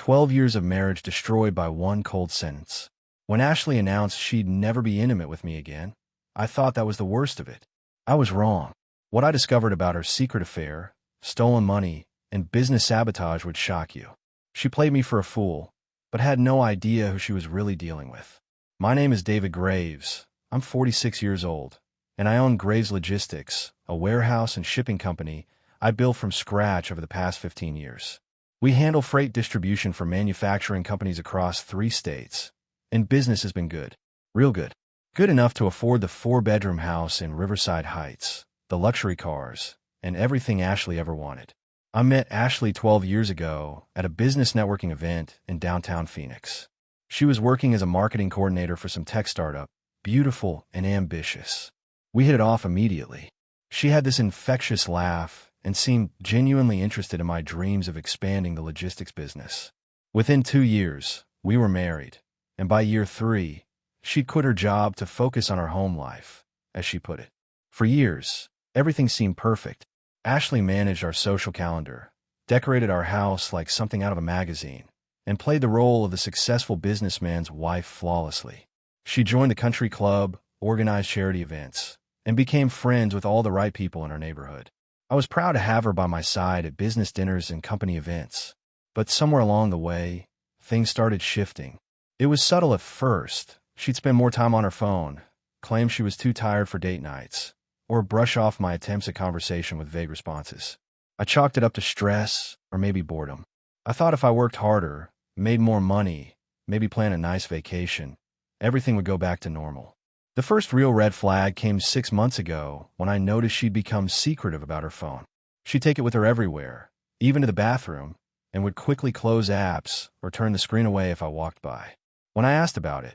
12 years of marriage destroyed by one cold sentence. When Ashley announced she'd never be intimate with me again, I thought that was the worst of it. I was wrong. What I discovered about her secret affair, stolen money, and business sabotage would shock you. She played me for a fool, but had no idea who she was really dealing with. My name is David Graves. I'm 46 years old, and I own Graves Logistics, a warehouse and shipping company I built from scratch over the past 15 years. We handle freight distribution for manufacturing companies across 3 states, and business has been good. Real good. Good enough to afford the 4-bedroom house in Riverside Heights, the luxury cars, and everything Ashley ever wanted. I met Ashley 12 years ago at a business networking event in downtown Phoenix. She was working as a marketing coordinator for some tech startup, beautiful and ambitious. We hit it off immediately. She had this infectious laugh and seemed genuinely interested in my dreams of expanding the logistics business. Within 2 years, we were married, and by year 3, she'd quit her job to focus on her home life, as she put it. For years, everything seemed perfect. Ashley managed our social calendar, decorated our house like something out of a magazine, and played the role of the successful businessman's wife flawlessly. She joined the country club, organized charity events, and became friends with all the right people in our neighborhood. I was proud to have her by my side at business dinners and company events, but somewhere along the way, things started shifting. It was subtle at first. She'd spend more time on her phone, claim she was too tired for date nights, or brush off my attempts at conversation with vague responses. I chalked it up to stress or maybe boredom. I thought if I worked harder, made more money, maybe planned a nice vacation, everything would go back to normal. The first real red flag came 6 months ago when I noticed she'd become secretive about her phone. She'd take it with her everywhere, even to the bathroom, and would quickly close apps or turn the screen away if I walked by. When I asked about it,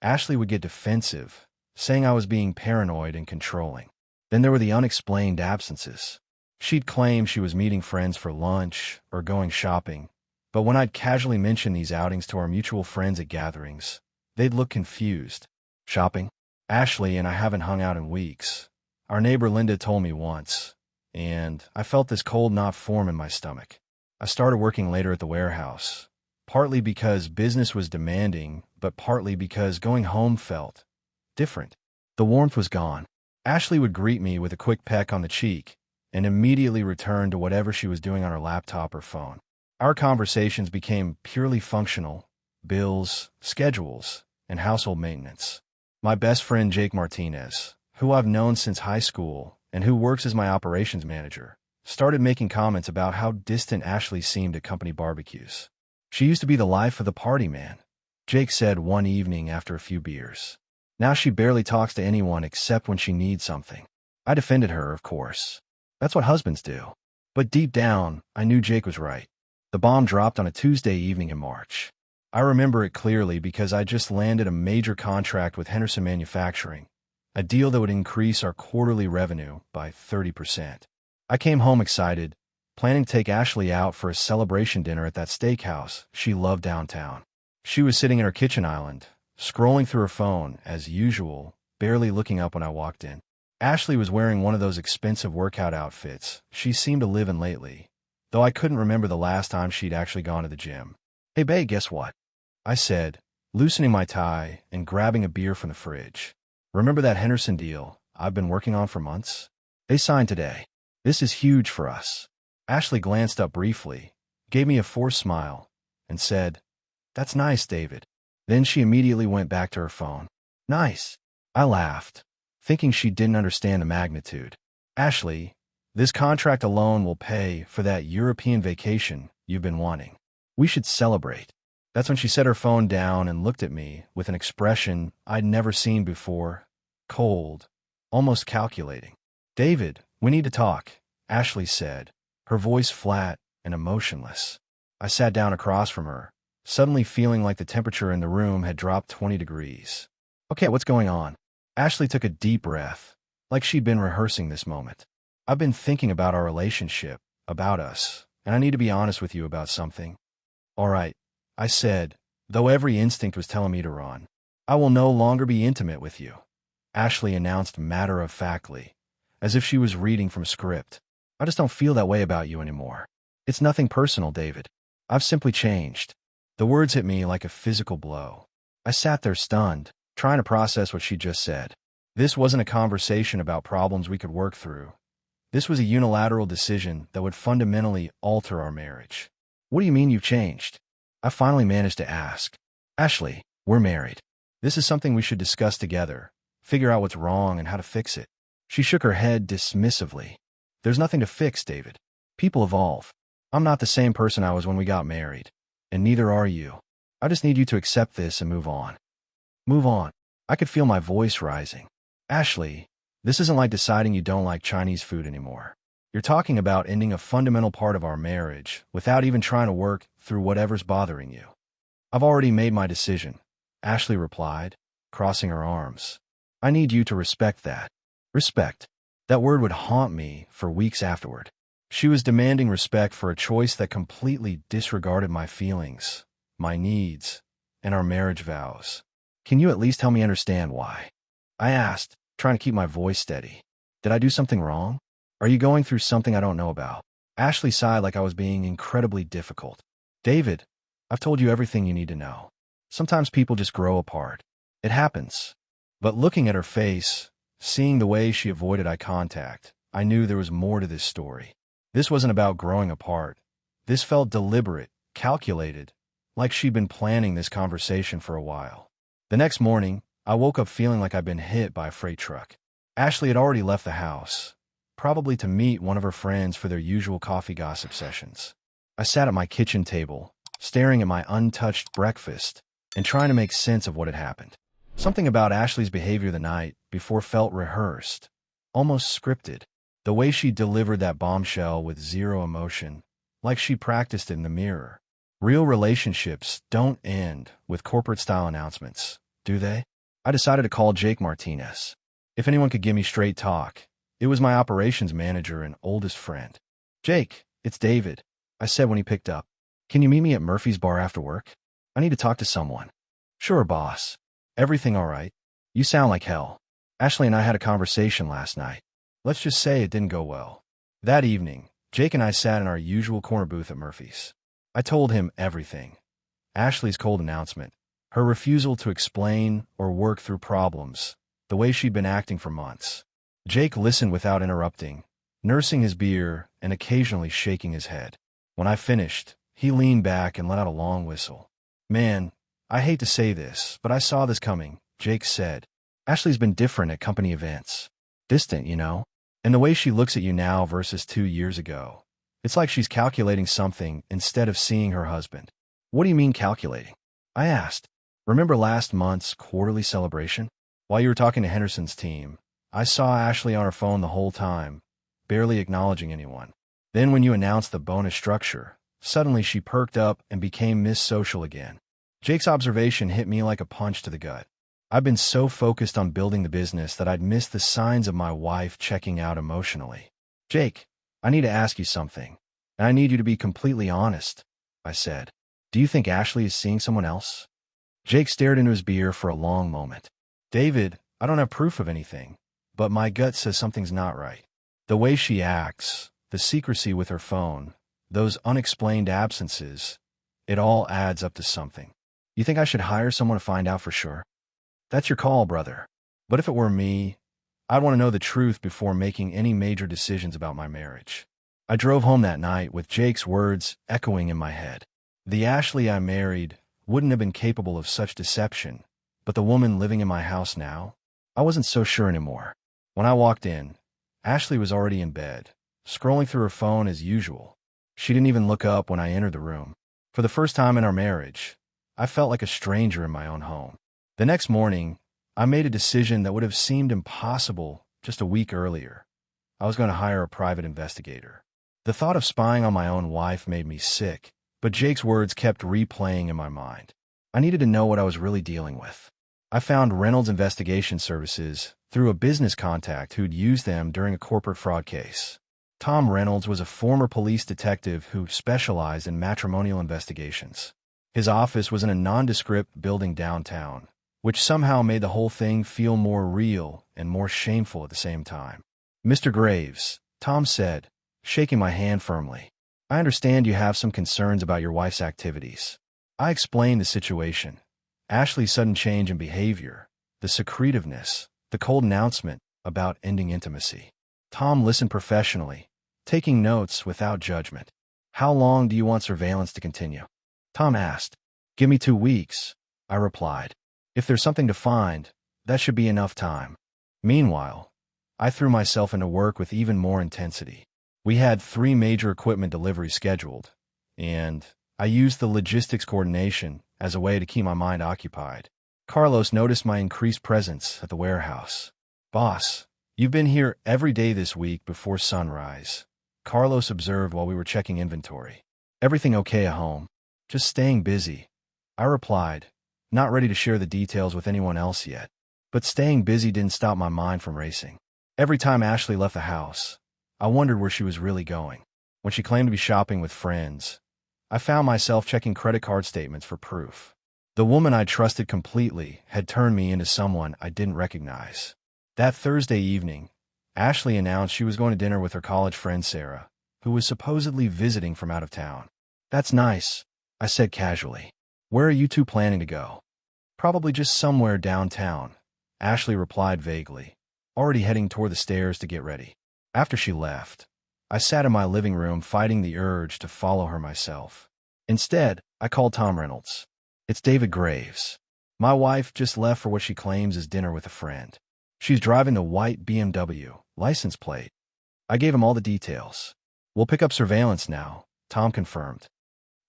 Ashley would get defensive, saying I was being paranoid and controlling. Then there were the unexplained absences. She'd claim she was meeting friends for lunch or going shopping, but when I'd casually mention these outings to our mutual friends at gatherings, they'd look confused. Shopping? Ashley and I haven't hung out in weeks. Our neighbor Linda told me once, and I felt this cold knot form in my stomach. I started working later at the warehouse, partly because business was demanding, but partly because going home felt different. The warmth was gone. Ashley would greet me with a quick peck on the cheek and immediately return to whatever she was doing on her laptop or phone. Our conversations became purely functional: bills, schedules, and household maintenance. My best friend Jake Martinez, who I've known since high school and who works as my operations manager, started making comments about how distant Ashley seemed at company barbecues. She used to be the life of the party, man, Jake said one evening after a few beers. Now she barely talks to anyone except when she needs something. I defended her, of course. That's what husbands do. But deep down, I knew Jake was right. The bomb dropped on a Tuesday evening in March. I remember it clearly because I just landed a major contract with Henderson Manufacturing, a deal that would increase our quarterly revenue by 30%. I came home excited, planning to take Ashley out for a celebration dinner at that steakhouse she loved downtown. She was sitting in her kitchen island, scrolling through her phone, as usual, barely looking up when I walked in. Ashley was wearing one of those expensive workout outfits she seemed to live in lately, though I couldn't remember the last time she'd actually gone to the gym. "Hey babe, guess what?" I said, loosening my tie and grabbing a beer from the fridge. "Remember that Henderson deal I've been working on for months? They signed today. This is huge for us." Ashley glanced up briefly, gave me a forced smile, and said, "That's nice, David." Then she immediately went back to her phone. "Nice." I laughed, thinking she didn't understand the magnitude. "Ashley, this contract alone will pay for that European vacation you've been wanting. We should celebrate." That's when she set her phone down and looked at me with an expression I'd never seen before: cold, almost calculating. "David, we need to talk," Ashley said, her voice flat and emotionless. I sat down across from her, suddenly feeling like the temperature in the room had dropped 20 degrees. "Okay, what's going on?" Ashley took a deep breath, like she'd been rehearsing this moment. "I've been thinking about our relationship, about us, and I need to be honest with you about something." "All right," I said, though every instinct was telling me to run. "I will no longer be intimate with you," Ashley announced matter-of-factly, as if she was reading from a script. "I just don't feel that way about you anymore. It's nothing personal, David. I've simply changed." The words hit me like a physical blow. I sat there stunned, trying to process what she just said. This wasn't a conversation about problems we could work through. This was a unilateral decision that would fundamentally alter our marriage. What do you mean you've changed? I finally managed to ask. Ashley, we're married. This is something we should discuss together, figure out what's wrong and how to fix it. She shook her head dismissively. There's nothing to fix, David. People evolve. I'm not the same person I was when we got married, and neither are you. I just need you to accept this and move on. Move on. I could feel my voice rising. Ashley, this isn't like deciding you don't like Chinese food anymore. You're talking about ending a fundamental part of our marriage without even trying to work through whatever's bothering you. I've already made my decision, Ashley replied, crossing her arms. I need you to respect that. Respect. That word would haunt me for weeks afterward. She was demanding respect for a choice that completely disregarded my feelings, my needs, and our marriage vows. Can you at least help me understand why? I asked, trying to keep my voice steady. Did I do something wrong? Are you going through something I don't know about? Ashley sighed like I was being incredibly difficult. David, I've told you everything you need to know. Sometimes people just grow apart. It happens. But looking at her face, seeing the way she avoided eye contact, I knew there was more to this story. This wasn't about growing apart. This felt deliberate, calculated, like she'd been planning this conversation for a while. The next morning, I woke up feeling like I'd been hit by a freight truck. Ashley had already left the house, probably to meet one of her friends for their usual coffee gossip sessions. I sat at my kitchen table, staring at my untouched breakfast and trying to make sense of what had happened. Something about Ashley's behavior the night before felt rehearsed, almost scripted. The way she delivered that bombshell with zero emotion, like she practiced it in the mirror. Real relationships don't end with corporate-style announcements, do they? I decided to call Jake Martinez. If anyone could give me straight talk, it was my operations manager and oldest friend. Jake, it's David, I said when he picked up. Can you meet me at Murphy's bar after work? I need to talk to someone. Sure, boss. Everything all right? You sound like hell. Ashley and I had a conversation last night. Let's just say it didn't go well. That evening, Jake and I sat in our usual corner booth at Murphy's. I told him everything. Ashley's cold announcement, her refusal to explain or work through problems, the way she'd been acting for months. Jake listened without interrupting, nursing his beer and occasionally shaking his head. When I finished, he leaned back and let out a long whistle. Man, I hate to say this, but I saw this coming, Jake said. Ashley's been different at company events. Distant, you know? And the way she looks at you now versus 2 years ago. It's like she's calculating something instead of seeing her husband. What do you mean calculating? I asked. Remember last month's quarterly celebration? While you were talking to Henderson's team, I saw Ashley on her phone the whole time, barely acknowledging anyone. Then when you announced the bonus structure, suddenly she perked up and became Miss Social again. Jake's observation hit me like a punch to the gut. I've been so focused on building the business that I'd missed the signs of my wife checking out emotionally. Jake, I need to ask you something, and I need you to be completely honest, I said. Do you think Ashley is seeing someone else? Jake stared into his beer for a long moment. David, I don't have proof of anything, but my gut says something's not right. The way she acts, the secrecy with her phone, those unexplained absences, it all adds up to something. You think I should hire someone to find out for sure? That's your call, brother. But if it were me, I'd want to know the truth before making any major decisions about my marriage. I drove home that night with Jake's words echoing in my head. The Ashley I married wouldn't have been capable of such deception, but the woman living in my house now, I wasn't so sure anymore. When I walked in, Ashley was already in bed, scrolling through her phone as usual. She didn't even look up when I entered the room. For the first time in our marriage, I felt like a stranger in my own home. The next morning, I made a decision that would have seemed impossible just a week earlier. I was going to hire a private investigator. The thought of spying on my own wife made me sick, but Jake's words kept replaying in my mind. I needed to know what I was really dealing with. I found Reynolds Investigation Services through a business contact who'd used them during a corporate fraud case. Tom Reynolds was a former police detective who specialized in matrimonial investigations. His office was in a nondescript building downtown, which somehow made the whole thing feel more real and more shameful at the same time. Mr. Graves, Tom said, shaking my hand firmly. I understand you have some concerns about your wife's activities. I explained the situation. Ashley's sudden change in behavior, the secretiveness, the cold announcement about ending intimacy. Tom listened professionally, taking notes without judgment. How long do you want surveillance to continue? Tom asked. Give me 2 weeks, I replied. If there's something to find, that should be enough time. Meanwhile, I threw myself into work with even more intensity. We had 3 major equipment deliveries scheduled, and I used the logistics coordination as a way to keep my mind occupied. Carlos noticed my increased presence at the warehouse. Boss, you've been here every day this week before sunrise, Carlos observed while we were checking inventory. Everything okay at home? Just staying busy, I replied, not ready to share the details with anyone else yet. But staying busy didn't stop my mind from racing. Every time Ashley left the house, I wondered where she was really going. When she claimed to be shopping with friends, I found myself checking credit card statements for proof. The woman I trusted completely had turned me into someone I didn't recognize. That Thursday evening, Ashley announced she was going to dinner with her college friend Sarah, who was supposedly visiting from out of town. That's nice, I said casually. Where are you two planning to go? Probably just somewhere downtown, Ashley replied vaguely, already heading toward the stairs to get ready. After she left, I sat in my living room fighting the urge to follow her myself. Instead, I called Tom Reynolds. It's David Graves. My wife just left for what she claims is dinner with a friend. She's driving the white BMW, license plate. I gave him all the details. We'll pick up surveillance now, Tom confirmed.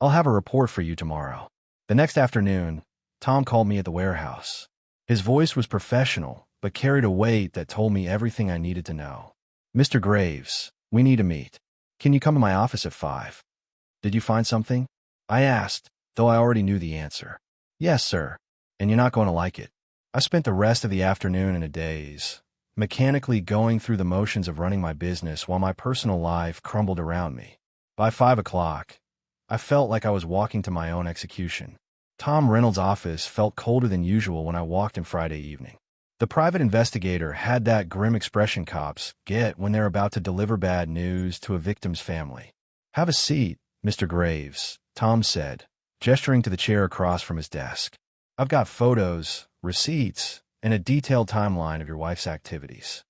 I'll have a report for you tomorrow. The next afternoon, Tom called me at the warehouse. His voice was professional, but carried a weight that told me everything I needed to know. Mr. Graves, we need to meet. Can you come to my office at 5? Did you find something? I asked, though I already knew the answer. Yes, sir. And you're not going to like it. I spent the rest of the afternoon in a daze, mechanically going through the motions of running my business while my personal life crumbled around me. By 5 o'clock, I felt like I was walking to my own execution. Tom Reynolds' office felt colder than usual when I walked in Friday evening. The private investigator had that grim expression cops get when they're about to deliver bad news to a victim's family. Have a seat, Mr. Graves, Tom said, gesturing to the chair across from his desk. I've got photos, receipts, and a detailed timeline of your wife's activities.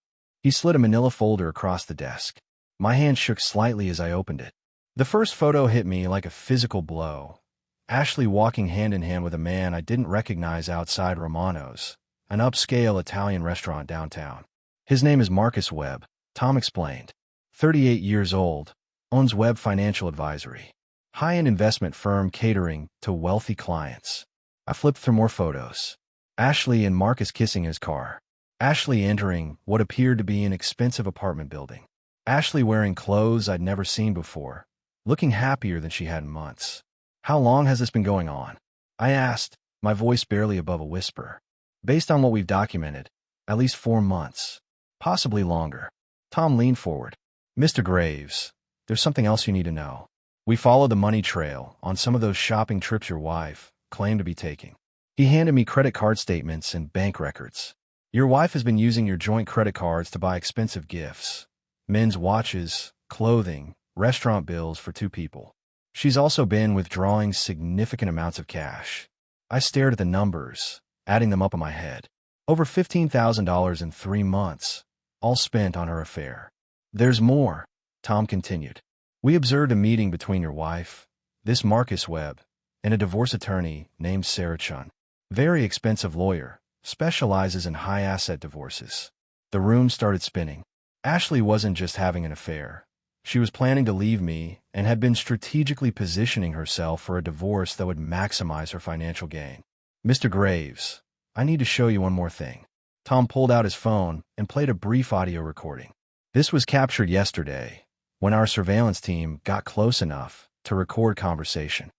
He slid a manila folder across the desk. My hand shook slightly as I opened it. The first photo hit me like a physical blow. Ashley walking hand in hand with a man I didn't recognize outside Romano's, an upscale Italian restaurant downtown. His name is Marcus Webb, Tom explained. 38 years old, owns Webb Financial Advisory, high-end investment firm catering to wealthy clients. I flipped through more photos. Ashley and Marcus kissing in his car. Ashley entering what appeared to be an expensive apartment building. Ashley wearing clothes I'd never seen before, looking happier than she had in months. How long has this been going on? I asked, my voice barely above a whisper. Based on what we've documented, at least 4 months, possibly longer. Tom leaned forward. Mr. Graves, there's something else you need to know. We followed the money trail on some of those shopping trips your wife claimed to be taking. He handed me credit card statements and bank records. Your wife has been using your joint credit cards to buy expensive gifts, men's watches, clothing, restaurant bills for 2 people. She's also been withdrawing significant amounts of cash. I stared at the numbers, adding them up in my head. Over $15,000 in 3 months, all spent on her affair. There's more, Tom continued. We observed a meeting between your wife, this Marcus Webb, and a divorce attorney named Sarah Chun. Very expensive lawyer, specializes in high-asset divorces. The room started spinning. Ashley wasn't just having an affair. She was planning to leave me and had been strategically positioning herself for a divorce that would maximize her financial gain. Mr. Graves, I need to show you one more thing. Tom pulled out his phone and played a brief audio recording. This was captured yesterday, when our surveillance team got close enough to record conversation.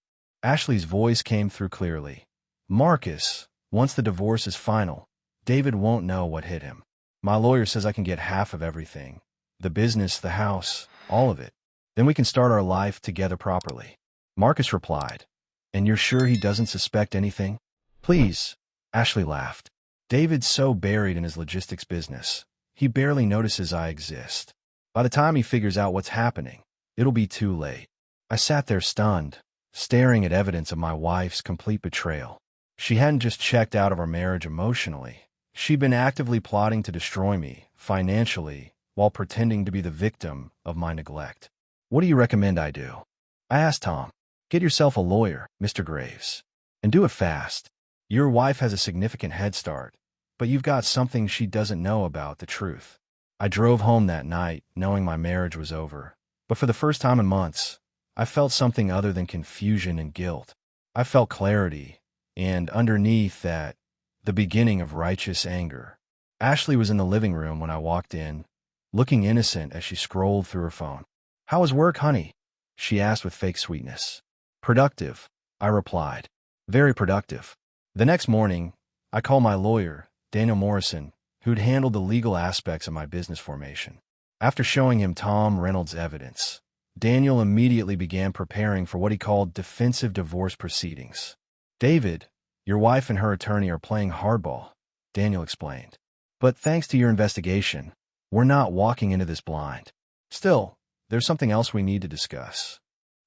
Ashley's voice came through clearly. Marcus, once the divorce is final, David won't know what hit him. My lawyer says I can get half of everything. The business, the house, all of it. Then we can start our life together properly. Marcus replied, and you're sure he doesn't suspect anything? Please, Ashley laughed. David's so buried in his logistics business, he barely notices I exist. By the time he figures out what's happening, it'll be too late. I sat there stunned, staring at evidence of my wife's complete betrayal. She hadn't just checked out of our marriage emotionally. She'd been actively plotting to destroy me, financially, while pretending to be the victim of my neglect. What do you recommend I do? I asked Tom. Get yourself a lawyer, Mr. Graves. And do it fast. Your wife has a significant head start, but you've got something she doesn't know about the truth. I drove home that night, knowing my marriage was over. But for the first time in months, I felt something other than confusion and guilt. I felt clarity, and underneath that, the beginning of righteous anger. Ashley was in the living room when I walked in, looking innocent as she scrolled through her phone. How was work, honey? She asked with fake sweetness. Productive, I replied. Very productive. The next morning, I called my lawyer, Daniel Morrison, who'd handled the legal aspects of my business formation. After showing him Tom Reynolds' evidence, Daniel immediately began preparing for what he called defensive divorce proceedings. David, your wife and her attorney are playing hardball, Daniel explained. But thanks to your investigation, we're not walking into this blind. Still, there's something else we need to discuss.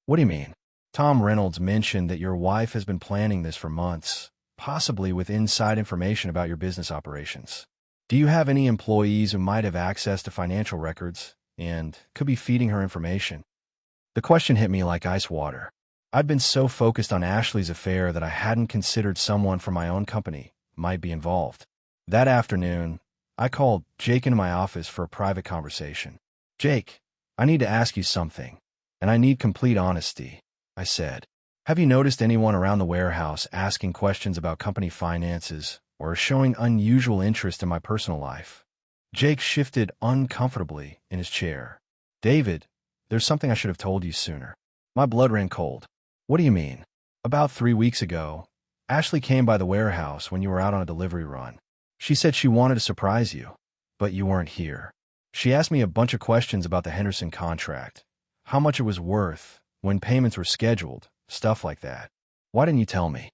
What do you mean? Tom Reynolds mentioned that your wife has been planning this for months, possibly with inside information about your business operations. Do you have any employees who might have access to financial records and could be feeding her information? The question hit me like ice water. I'd been so focused on Ashley's affair that I hadn't considered someone from my own company might be involved. That afternoon, I called Jake into my office for a private conversation. Jake, I need to ask you something, and I need complete honesty, I said. Have you noticed anyone around the warehouse asking questions about company finances or showing unusual interest in my personal life? Jake shifted uncomfortably in his chair. David, there's something I should have told you sooner. My blood ran cold. What do you mean? About 3 weeks ago, Ashley came by the warehouse when you were out on a delivery run. She said she wanted to surprise you, but you weren't here. She asked me a bunch of questions about the Henderson contract, how much it was worth, when payments were scheduled, stuff like that. Why didn't you tell me?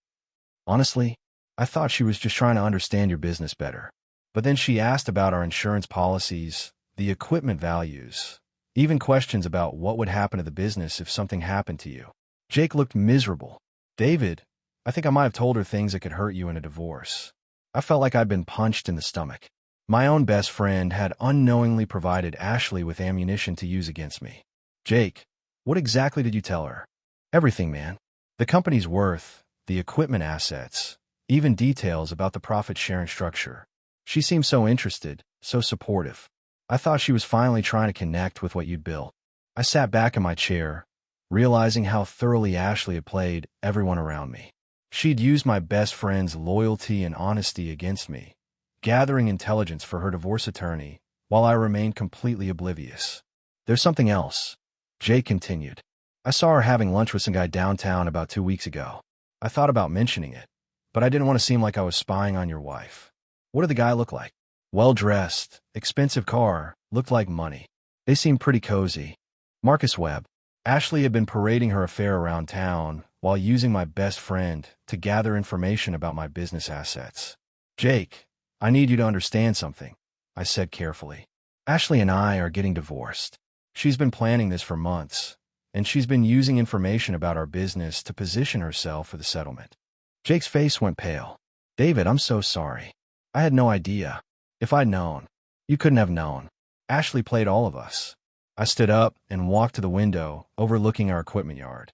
Honestly, I thought she was just trying to understand your business better. But then she asked about our insurance policies, the equipment values, even questions about what would happen to the business if something happened to you. Jake looked miserable. David, I think I might have told her things that could hurt you in a divorce. I felt like I'd been punched in the stomach. My own best friend had unknowingly provided Ashley with ammunition to use against me. Jake, what exactly did you tell her? Everything, man. The company's worth, the equipment assets, even details about the profit-sharing structure. She seemed so interested, so supportive. I thought she was finally trying to connect with what you'd built. I sat back in my chair, realizing how thoroughly Ashley had played everyone around me. She'd used my best friend's loyalty and honesty against me, gathering intelligence for her divorce attorney, while I remained completely oblivious. There's something else, Jake continued. I saw her having lunch with some guy downtown about 2 weeks ago. I thought about mentioning it, but I didn't want to seem like I was spying on your wife. What did the guy look like? Well-dressed, expensive car, looked like money. They seemed pretty cozy. Marcus Webb. Ashley had been parading her affair around town while using my best friend to gather information about my business assets. Jake, I need you to understand something, I said carefully. Ashley and I are getting divorced. She's been planning this for months, and she's been using information about our business to position herself for the settlement. Jake's face went pale. David, I'm so sorry. I had no idea. If I'd known. You couldn't have known. Ashley played all of us. I stood up and walked to the window, overlooking our equipment yard.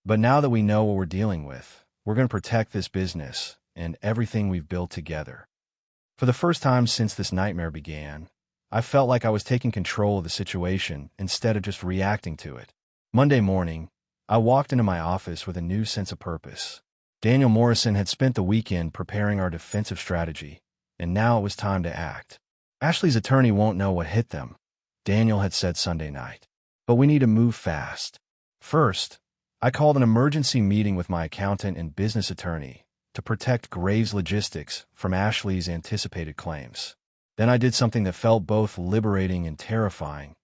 But now that we know what we're dealing with, we're going to protect this business and everything we've built together. For the first time since this nightmare began, I felt like I was taking control of the situation instead of just reacting to it. Monday morning, I walked into my office with a new sense of purpose. Daniel Morrison had spent the weekend preparing our defensive strategy, and now it was time to act. Ashley's attorney won't know what hit them, Daniel had said Sunday night. But we need to move fast. First, I called an emergency meeting with my accountant and business attorney to protect Graves Logistics from Ashley's anticipated claims. Then I did something that felt both liberating and terrifying.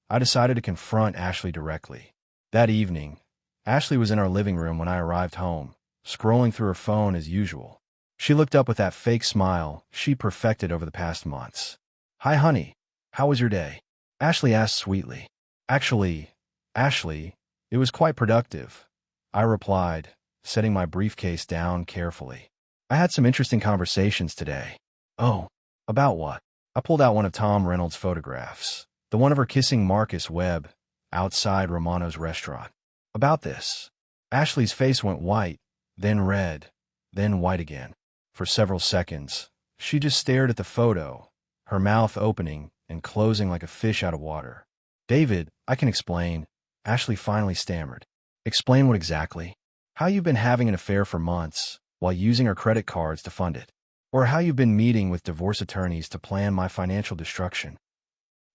I decided to confront Ashley directly. That evening, Ashley was in our living room when I arrived home, scrolling through her phone as usual. She looked up with that fake smile she perfected over the past months. Hi, honey. How was your day? Ashley asked sweetly. Actually, Ashley, it was quite productive. I replied, setting my briefcase down carefully. I had some interesting conversations today. Oh, about what? I pulled out one of Tom Reynolds' photographs, the one of her kissing Marcus Webb outside Romano's restaurant. About this. Ashley's face went white, then red, then white again. For several seconds, she just stared at the photo, her mouth opening and closing like a fish out of water. David, I can explain, Ashley finally stammered. Explain what exactly? How you've been having an affair for months, while using her credit cards to fund it. Or how you've been meeting with divorce attorneys to plan my financial destruction.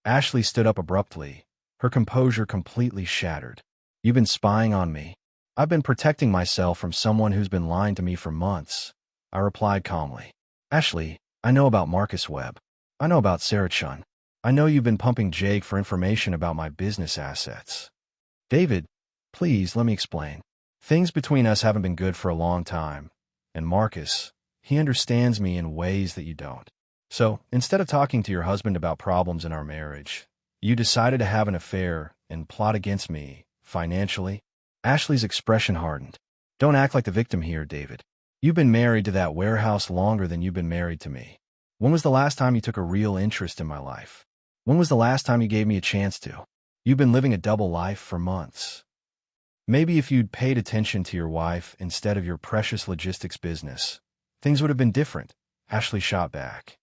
Ashley stood up abruptly, her composure completely shattered. You've been spying on me. I've been protecting myself from someone who's been lying to me for months, I replied calmly. Ashley, I know about Marcus Webb. I know about Sarah Chun. I know you've been pumping Jake for information about my business assets. David, please let me explain. Things between us haven't been good for a long time, and Marcus, he understands me in ways that you don't. So, instead of talking to your husband about problems in our marriage, you decided to have an affair and plot against me, financially? Ashley's expression hardened. Don't act like the victim here, David. You've been married to that warehouse longer than you've been married to me. When was the last time you took a real interest in my life? When was the last time you gave me a chance to? You've been living a double life for months. Maybe if you'd paid attention to your wife instead of your precious logistics business, things would have been different, Ashley shot back.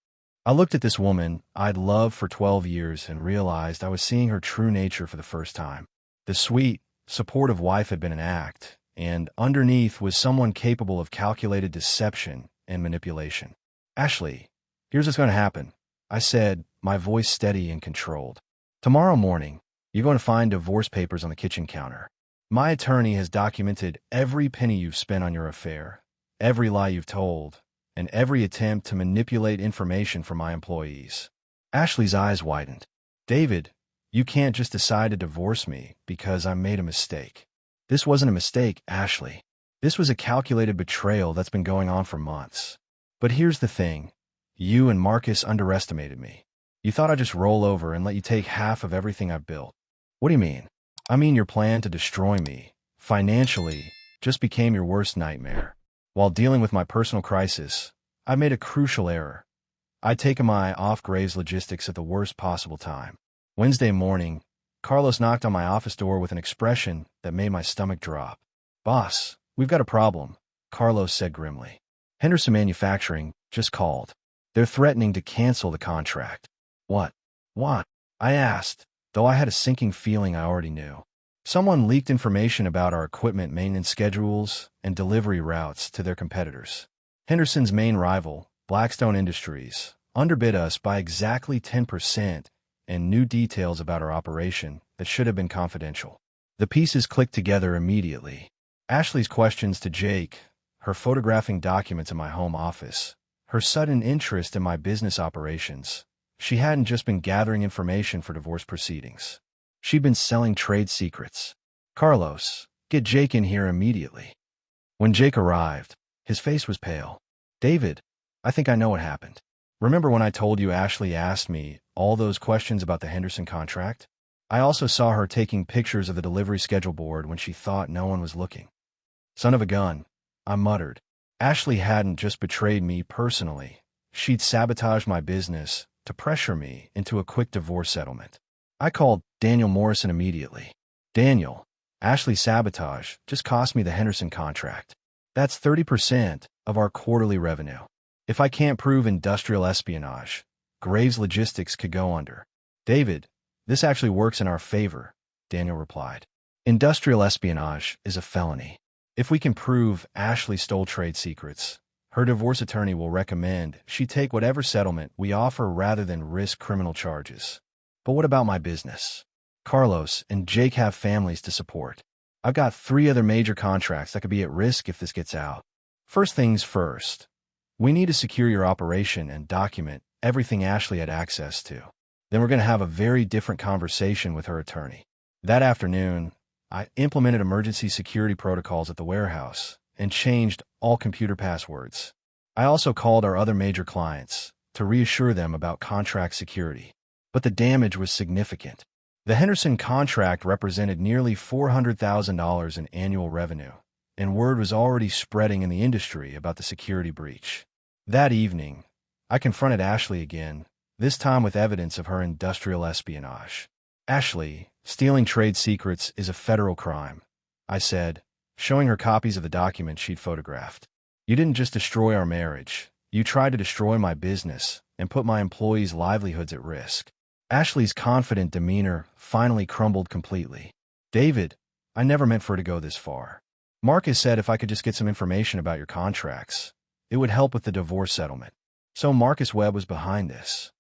I looked at this woman I'd loved for 12 years and realized I was seeing her true nature for the first time. The sweet, supportive wife had been an act, and underneath was someone capable of calculated deception and manipulation. Ashley, here's what's going to happen, I said, my voice steady and controlled. Tomorrow morning, you're going to find divorce papers on the kitchen counter. My attorney has documented every penny you've spent on your affair, every lie you've told, and every attempt to manipulate information from my employees. Ashley's eyes widened. David, you can't just decide to divorce me because I made a mistake. This wasn't a mistake, Ashley. This was a calculated betrayal that's been going on for months. But here's the thing. You and Marcus underestimated me. You thought I'd just roll over and let you take half of everything I've built. What do you mean? I mean your plan to destroy me, financially, just became your worst nightmare. While dealing with my personal crisis, I made a crucial error. I'd taken my off-Graves logistics at the worst possible time. Wednesday morning, Carlos knocked on my office door with an expression that made my stomach drop. Boss, we've got a problem, Carlos said grimly. Henderson Manufacturing just called. They're threatening to cancel the contract. What? What? I asked, though I had a sinking feeling I already knew. Someone leaked information about our equipment maintenance schedules and delivery routes to their competitors. Henderson's main rival, Blackstone Industries, underbid us by exactly 10% and new details about our operation that should have been confidential. The pieces clicked together immediately. Ashley's questions to Jake, her photographing documents in my home office, her sudden interest in my business operations. She hadn't just been gathering information for divorce proceedings. She'd been selling trade secrets. Carlos, get Jake in here immediately. When Jake arrived, his face was pale. David, I think I know what happened. Remember when I told you Ashley asked me all those questions about the Henderson contract? I also saw her taking pictures of the delivery schedule board when she thought no one was looking. Son of a gun, I muttered. Ashley hadn't just betrayed me personally. She'd sabotaged my business to pressure me into a quick divorce settlement. I called Daniel Morrison immediately. Daniel, Ashley's sabotage just cost me the Henderson contract. That's 30% of our quarterly revenue. If I can't prove industrial espionage, Graves Logistics could go under. David, this actually works in our favor, Daniel replied. Industrial espionage is a felony. If we can prove Ashley stole trade secrets, her divorce attorney will recommend she take whatever settlement we offer rather than risk criminal charges. But what about my business? Carlos and Jake have families to support. I've got 3 other major contracts that could be at risk if this gets out. First things first. We need to secure your operation and document everything Ashley had access to. Then we're going to have a very different conversation with her attorney. That afternoon, I implemented emergency security protocols at the warehouse and changed all computer passwords. I also called our other major clients to reassure them about contract security. But the damage was significant. The Henderson contract represented nearly $400,000 in annual revenue, and word was already spreading in the industry about the security breach. That evening, I confronted Ashley again, this time with evidence of her industrial espionage. Ashley, stealing trade secrets is a federal crime, I said, showing her copies of the documents she'd photographed. You didn't just destroy our marriage, you tried to destroy my business and put my employees' livelihoods at risk. Ashley's confident demeanor finally crumbled completely. David, I never meant for it to go this far. Marcus said if I could just get some information about your contracts, it would help with the divorce settlement. So Marcus Webb was behind this.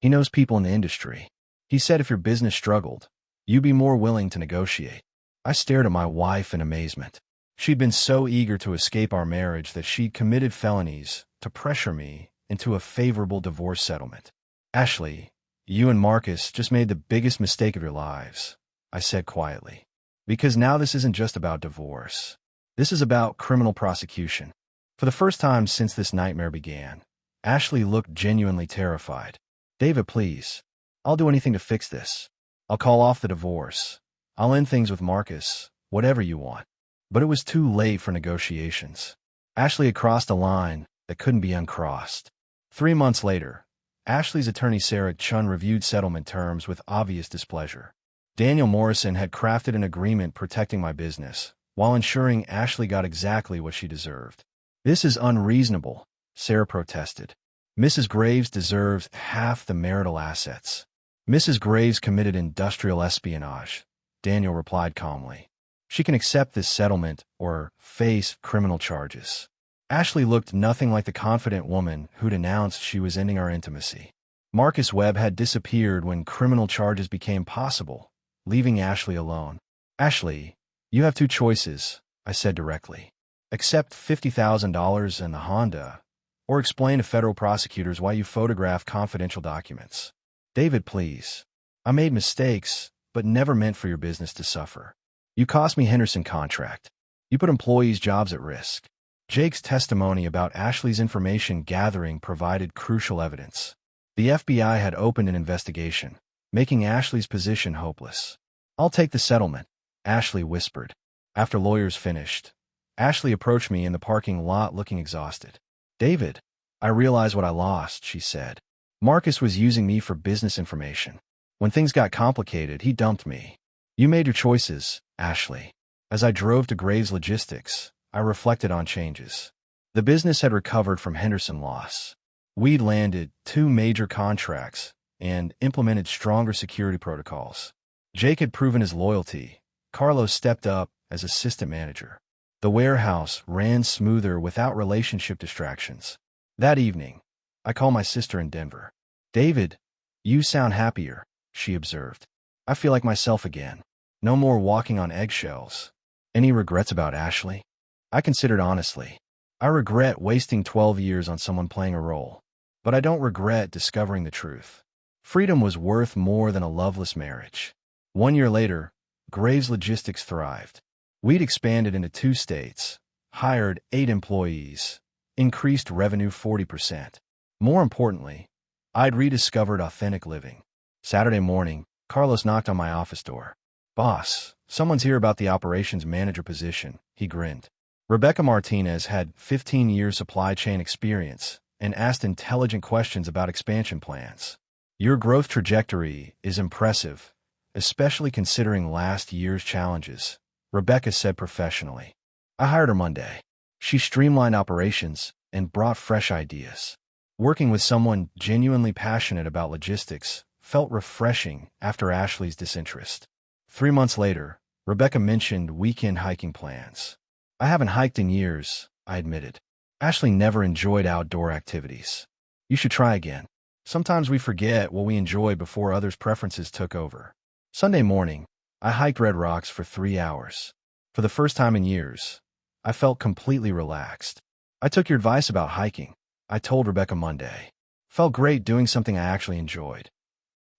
He knows people in the industry. He said if your business struggled, you'd be more willing to negotiate. I stared at my wife in amazement. She'd been so eager to escape our marriage that she'd committed felonies to pressure me into a favorable divorce settlement. Ashley, you and Marcus just made the biggest mistake of your lives, I said quietly. Because now this isn't just about divorce. This is about criminal prosecution. For the first time since this nightmare began, Ashley looked genuinely terrified. David, please. I'll do anything to fix this. I'll call off the divorce. I'll end things with Marcus, whatever you want. But it was too late for negotiations. Ashley had crossed a line that couldn't be uncrossed. 3 months later, Ashley's attorney Sarah Chun reviewed settlement terms with obvious displeasure. Daniel Morrison had crafted an agreement protecting my business, while ensuring Ashley got exactly what she deserved. This is unreasonable, Sarah protested. Mrs. Graves deserves half the marital assets. Mrs. Graves committed industrial espionage, Daniel replied calmly. She can accept this settlement or face criminal charges. Ashley looked nothing like the confident woman who'd announced she was ending our intimacy. Marcus Webb had disappeared when criminal charges became possible, leaving Ashley alone. Ashley, you have 2 choices, I said directly. Accept $50,000 and the Honda, or explain to federal prosecutors why you photographed confidential documents. David, please. I made mistakes, but never meant for your business to suffer. You cost me Henderson contract. You put employees' jobs at risk. Jake's testimony about Ashley's information gathering provided crucial evidence. The FBI had opened an investigation, making Ashley's position hopeless. I'll take the settlement, Ashley whispered. After lawyers finished, Ashley approached me in the parking lot looking exhausted. David, I realize what I lost, she said. Marcus was using me for business information. When things got complicated, he dumped me. You made your choices, Ashley. As I drove to Graves Logistics, I reflected on changes. The business had recovered from Henderson loss. We'd landed 2 major contracts and implemented stronger security protocols. Jake had proven his loyalty. Carlos stepped up as assistant manager. The warehouse ran smoother without relationship distractions. That evening, I called my sister in Denver. David, you sound happier, she observed. I feel like myself again. No more walking on eggshells. Any regrets about Ashley? I considered honestly. I regret wasting 12 years on someone playing a role. But I don't regret discovering the truth. Freedom was worth more than a loveless marriage. 1 year later, Graves Logistics thrived. We'd expanded into 2 states, hired 8 employees, increased revenue 40%. More importantly, I'd rediscovered authentic living. Saturday morning, Carlos knocked on my office door. Boss, someone's here about the operations manager position, he grinned. Rebecca Martinez had 15 years supply chain experience and asked intelligent questions about expansion plans. Your growth trajectory is impressive, especially considering last year's challenges, Rebecca said professionally. I hired her Monday. She streamlined operations and brought fresh ideas. Working with someone genuinely passionate about logistics felt refreshing after Ashley's disinterest. 3 months later, Rebecca mentioned weekend hiking plans. I haven't hiked in years, I admitted. Ashley never enjoyed outdoor activities. You should try again. Sometimes we forget what we enjoyed before others' preferences took over. Sunday morning, I hiked Red Rocks for 3 hours. For the first time in years, I felt completely relaxed. I took your advice about hiking, I told Rebecca Monday. Felt great doing something I actually enjoyed.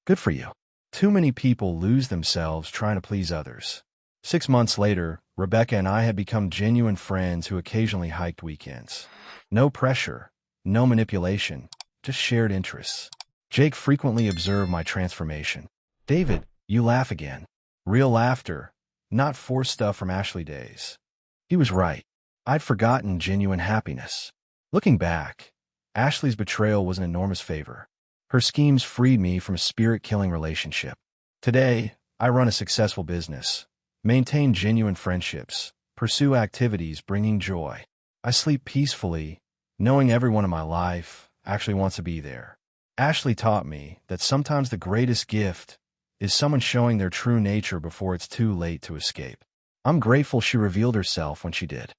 Good for you. Too many people lose themselves trying to please others. 6 months later, Rebecca and I had become genuine friends who occasionally hiked weekends. No pressure, no manipulation, just shared interests. Jake frequently observed my transformation. David, You laugh again. Real laughter, not forced stuff from Ashley days. He was right. I'd forgotten genuine happiness. Looking back, Ashley's betrayal was an enormous favor. Her schemes freed me from a spirit-killing relationship. Today, I run a successful business, maintain genuine friendships, pursue activities bringing joy. I sleep peacefully, knowing everyone in my life actually wants to be there. Ashley taught me that sometimes the greatest gift is someone showing their true nature before it's too late to escape. I'm grateful she revealed herself when she did.